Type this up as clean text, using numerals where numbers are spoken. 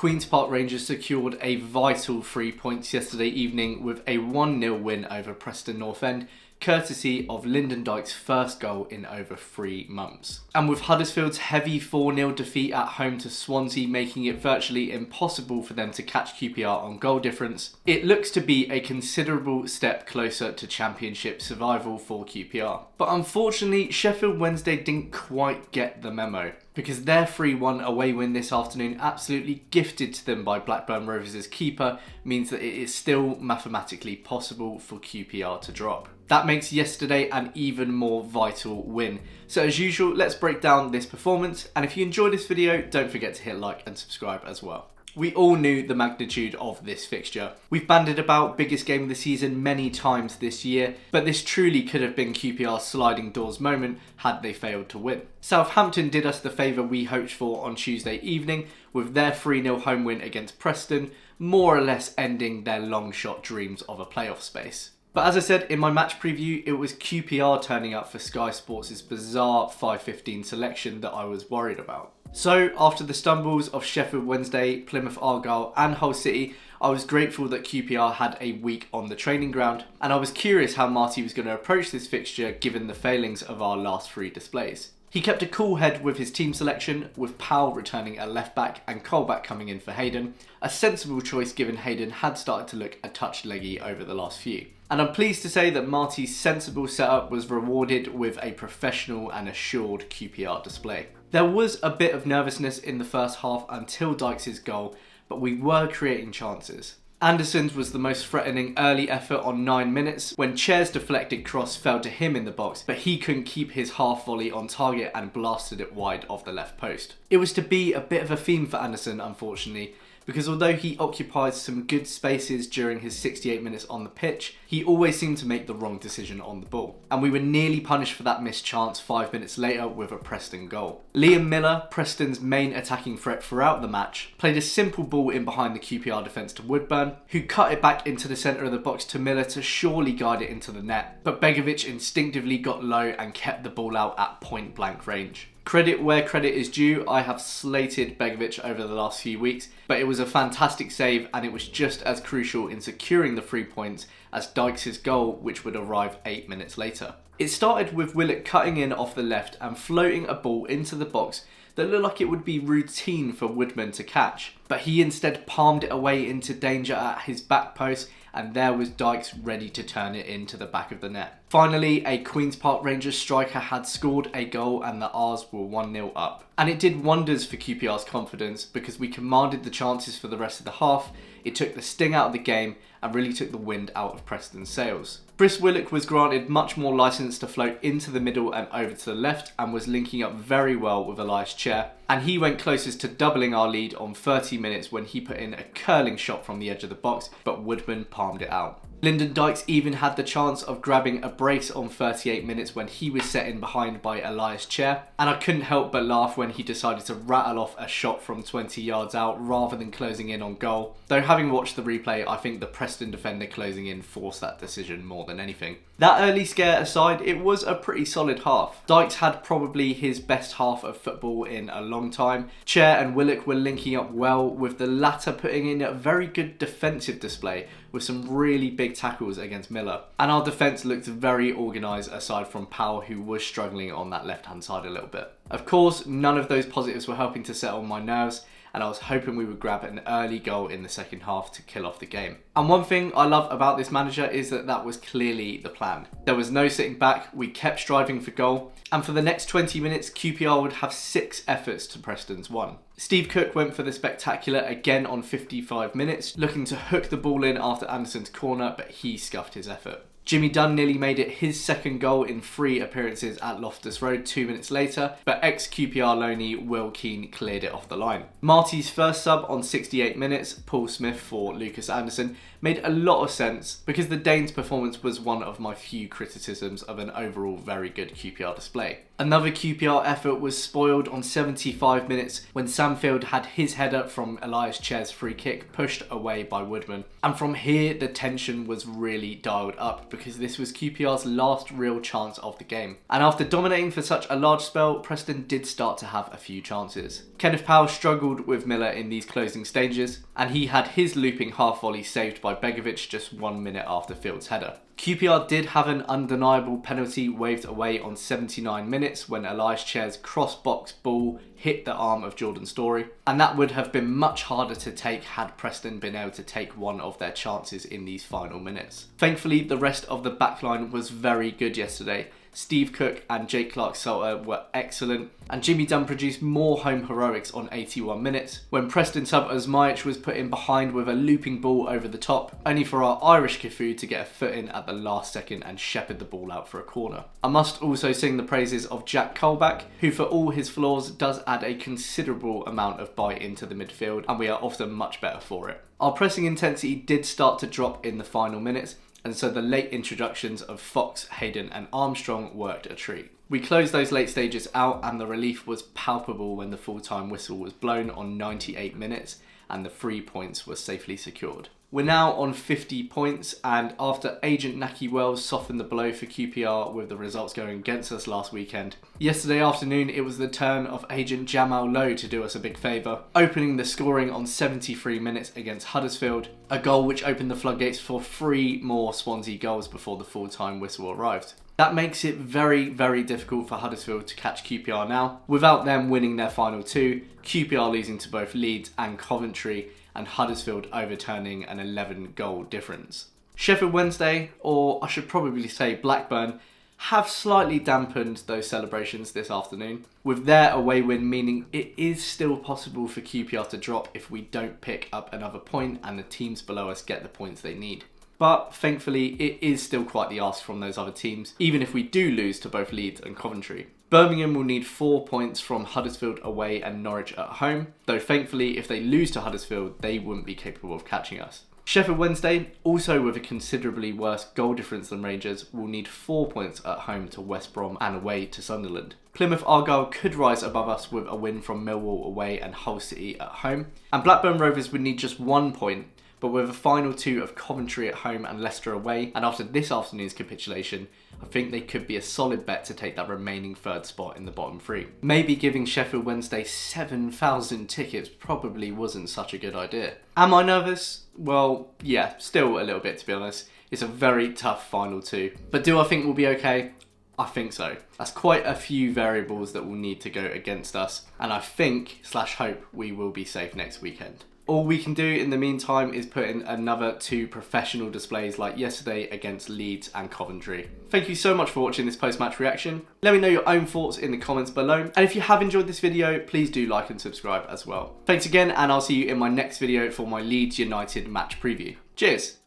Queen's Park Rangers secured a vital 3 points yesterday evening with a 1-0 win over Preston North End, courtesy of Dykes' first goal in over 3 months. And with Huddersfield's heavy 4-0 defeat at home to Swansea making it virtually impossible for them to catch QPR on goal difference, it looks to be a considerable step closer to Championship survival for QPR. But unfortunately, Sheffield Wednesday didn't quite get the memo, because their 3-1 away win this afternoon, absolutely gifted to them by Blackburn Rovers' keeper, means that it is still mathematically possible for QPR to drop. That makes yesterday an even more vital win. So as usual, let's break down this performance, and if you enjoyed this video, don't forget to hit like and subscribe as well. We all knew the magnitude of this fixture. We've bandied about biggest game of the season many times this year, but this truly could have been QPR's sliding doors moment had they failed to win. Southampton did us the favour we hoped for on Tuesday evening with their 3-0 home win against Preston, more or less ending their long shot dreams of a playoff space. But as I said in my match preview, it was QPR turning up for Sky Sports' bizarre 5:15 selection that I was worried about. So after the stumbles of Sheffield Wednesday, Plymouth Argyle and Hull City, I was grateful that QPR had a week on the training ground, and I was curious how Marty was going to approach this fixture given the failings of our last 3 displays. He kept a cool head with his team selection, with Powell returning at left back and Colback coming in for Hayden, a sensible choice given Hayden had started to look a touch leggy over the last few. And I'm pleased to say that Marty's sensible setup was rewarded with a professional and assured QPR display. There was a bit of nervousness in the first half until Dykes' goal, but we were creating chances. Anderson's was the most threatening early effort on 9 minutes when Chair's deflected cross fell to him in the box, but he couldn't keep his half volley on target and blasted it wide of the left post. It was to be a bit of a theme for Anderson, unfortunately, because although he occupied some good spaces during his 68 minutes on the pitch, he always seemed to make the wrong decision on the ball. And we were nearly punished for that missed chance 5 minutes later with a Preston goal. Liam Miller, Preston's main attacking threat throughout the match, played a simple ball in behind the QPR defence to Woodburn, who cut it back into the centre of the box to Miller to surely guide it into the net. But Begovic instinctively got low and kept the ball out at point blank range. Credit where credit is due, I have slated Begovic over the last few weeks, but it was a fantastic save and it was just as crucial in securing the 3 points as Dykes' goal, which would arrive 8 minutes later. It started with Willock cutting in off the left and floating a ball into the box that looked like it would be routine for Woodman to catch, but he instead palmed it away into danger at his back post, and there was Dykes ready to turn it into the back of the net. Finally, a Queen's Park Rangers striker had scored a goal and the R's were 1-0 up. And it did wonders for QPR's confidence because we commanded the chances for the rest of the half, it took the sting out of the game and really took the wind out of Preston's sails. Brice Willock was granted much more licence to float into the middle and over to the left and was linking up very well with Elias Chair, and he went closest to doubling our lead on 30 minutes when he put in a curling shot from the edge of the box, but Woodman palmed it out. Lyndon Dykes even had the chance of grabbing a brace on 38 minutes when he was set in behind by Elias Chair, and I couldn't help but laugh when he decided to rattle off a shot from 20 yards out rather than closing in on goal. Though having watched the replay, I think the Preston defender closing in forced that decision more than anything. That early scare aside, it was a pretty solid half. Dykes had probably his best half of football in a long time. Chair and Willock were linking up well, with the latter putting in a very good defensive display with some really big tackles against Miller. And our defence looked very organised aside from Powell, who was struggling on that left hand side a little bit. Of course, none of those positives were helping to settle my nerves, and I was hoping we would grab an early goal in the second half to kill off the game. And one thing I love about this manager is that that was clearly the plan. There was no sitting back, we kept striving for goal, and for the next 20 minutes QPR would have 6 efforts to Preston's 1. Steve Cook went for the spectacular again on 55 minutes, looking to hook the ball in after Anderson's corner, but he scuffed his effort. Jimmy Dunn nearly made it his second goal in 3 appearances at Loftus Road 2 minutes later, but ex-QPR loanee Will Keane cleared it off the line. Marty's first sub on 68 minutes, Paul Smith for Lucas Anderson, made a lot of sense because the Danes' performance was one of my few criticisms of an overall very good QPR display. Another QPR effort was spoiled on 75 minutes when Sam Field had his header from Elias Chair's free kick pushed away by Woodman. And from here, the tension was really dialed up because this was QPR's last real chance of the game. And after dominating for such a large spell, Preston did start to have a few chances. Kenneth Powell struggled with Miller in these closing stages, and he had his looping half volley saved by Begovic just 1 minute after Field's header. QPR did have an undeniable penalty waved away on 79 minutes when Elias Chair's cross-box ball hit the arm of Jordan Storey, and that would have been much harder to take had Preston been able to take one of their chances in these final minutes. Thankfully, the rest of the backline was very good yesterday. Steve Cook and Jake Clark-Salter were excellent, and Jimmy Dunn produced more home heroics on 81 minutes when Preston sub Osmajic was put in behind with a looping ball over the top, only for our Irish Cafu to get a foot in at the last second and shepherd the ball out for a corner. I must also sing the praises of Jack Colback, who for all his flaws does add a considerable amount of bite into the midfield, and we are often much better for it. Our pressing intensity did start to drop in the final minutes, and so the late introductions of Fox, Hayden and Armstrong worked a treat. We closed those late stages out, and the relief was palpable when the full-time whistle was blown on 98 minutes and the 3 points were safely secured. We're now on 50 points, and after agent Naki Wells softened the blow for QPR with the results going against us last weekend, yesterday afternoon it was the turn of agent Jamal Lowe to do us a big favour, opening the scoring on 73 minutes against Huddersfield, a goal which opened the floodgates for 3 more Swansea goals before the full-time whistle arrived. That makes it very, very difficult for Huddersfield to catch QPR now, without them winning their final 2, QPR losing to both Leeds and Coventry, and Huddersfield overturning an 11-goal difference. Sheffield Wednesday, or I should probably say Blackburn, have slightly dampened those celebrations this afternoon, with their away win meaning it is still possible for QPR to drop if we don't pick up another point and the teams below us get the points they need. But thankfully it is still quite the ask from those other teams, even if we do lose to both Leeds and Coventry. Birmingham will need 4 points from Huddersfield away and Norwich at home, though thankfully if they lose to Huddersfield they wouldn't be capable of catching us. Sheffield Wednesday, also with a considerably worse goal difference than Rangers, will need 4 points at home to West Brom and away to Sunderland. Plymouth Argyle could rise above us with a win from Millwall away and Hull City at home, and Blackburn Rovers would need just 1 point, but with a final 2 of Coventry at home and Leicester away, and after this afternoon's capitulation, I think they could be a solid bet to take that remaining 3rd spot in the bottom 3. Maybe giving Sheffield Wednesday 7,000 tickets probably wasn't such a good idea. Am I nervous? Well, yeah, still a little bit to be honest. It's a very tough final 2. But do I think we'll be okay? I think so. That's quite a few variables that will need to go against us, and I think, / hope, we will be safe next weekend. All we can do in the meantime is put in another 2 professional displays like yesterday against Leeds and Coventry. Thank you so much for watching this post-match reaction. Let me know your own thoughts in the comments below. And if you have enjoyed this video, please do like and subscribe as well. Thanks again, and I'll see you in my next video for my Leeds United match preview. Cheers!